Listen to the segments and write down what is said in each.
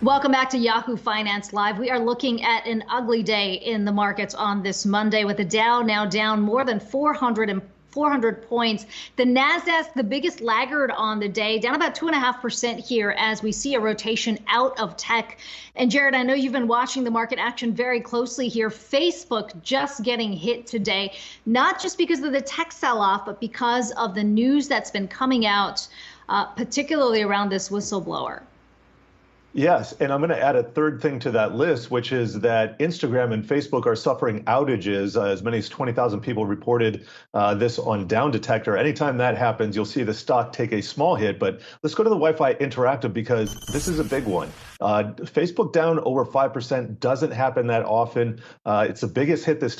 Welcome back to Yahoo Finance Live. We are looking at an ugly day in the markets on this Monday, with the Dow now down more than 400 points. The Nasdaq, the biggest laggard on the day, down about 2.5% here as we see a rotation out of tech. And Jared, I know you've been watching the market action very closely here. Facebook just getting hit today, not just because of the tech sell-off, but because of the news that's been coming out, particularly around this whistleblower. Yes, and I'm going to add a third thing to that list, which is that Instagram and Facebook are suffering outages. As many as 20,000 people reported this on Down Detector. Anytime that happens, you'll see the stock take a small hit. But let's go to the Wi-Fi Interactive, because this is a big one. Facebook down over 5% doesn't happen that often. It's the biggest hit this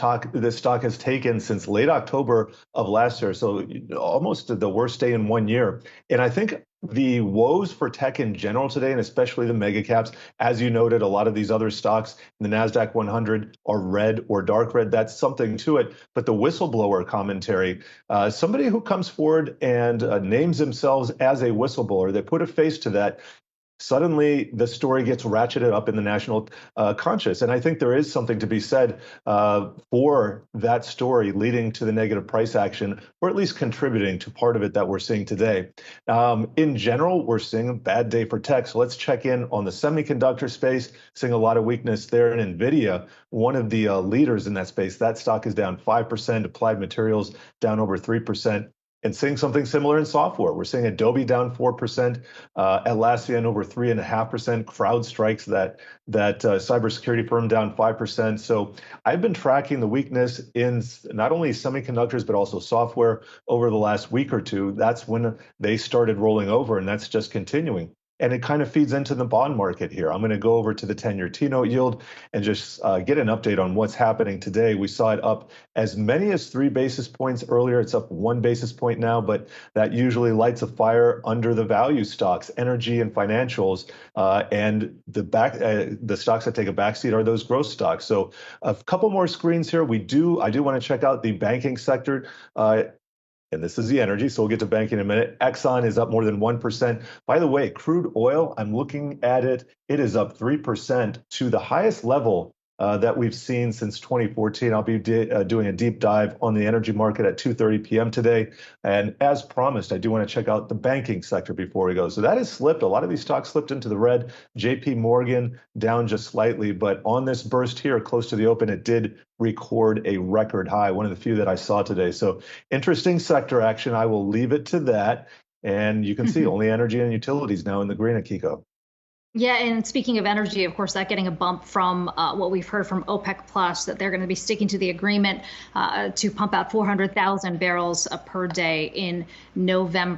stock has taken since late October of last year. So almost the worst day in 1 year. And I think the woes for tech in general today, and especially the mega caps, as you noted, a lot of these other stocks in the NASDAQ 100 are red or dark red. That's something to it. But the whistleblower commentary, somebody who comes forward and names themselves as a whistleblower, they put a face to that. Suddenly, the story gets ratcheted up in the national conscious. And I think there is something to be said for that story leading to the negative price action, or at least contributing to part of it that we're seeing today. In general, we're seeing a bad day for tech. So let's check in on the semiconductor space, seeing a lot of weakness there in NVIDIA, one of the leaders in that space. That stock is down 5%, Applied Materials down over 3%. And seeing something similar in software. We're seeing Adobe down 4%, Atlassian over 3.5%, CrowdStrike's that cybersecurity firm down 5%. So I've been tracking the weakness in not only semiconductors, but also software over the last week or two. That's when they started rolling over, and that's just continuing. And it kind of feeds into the bond market here. I'm going to go over to the 10-year T-note yield and just get an update on what's happening today. We saw it up as many as 3 basis points earlier. It's up 1 basis point now, but that usually lights a fire under the value stocks, energy and financials, and the stocks that take a backseat are those growth stocks. So a couple more screens here. I do want to check out the banking sector. And this is the energy, so we'll get to banking in a minute. Exxon is up more than 1%. By the way, crude oil, I'm looking at it. It is up 3% to the highest level that we've seen since 2014. I'll be doing a deep dive on the energy market at 2:30 p.m. today. And as promised, I do want to check out the banking sector before we go. So that has slipped. A lot of these stocks slipped into the red. JP Morgan down just slightly, but on this burst here, close to the open, it did record a record high, one of the few that I saw today. So interesting sector action. I will leave it to that. And you can see only energy and utilities now in the green, Akiko. Yeah, and speaking of energy, of course, that getting a bump from what we've heard from OPEC Plus, that they're going to be sticking to the agreement to pump out 400,000 barrels per day in November.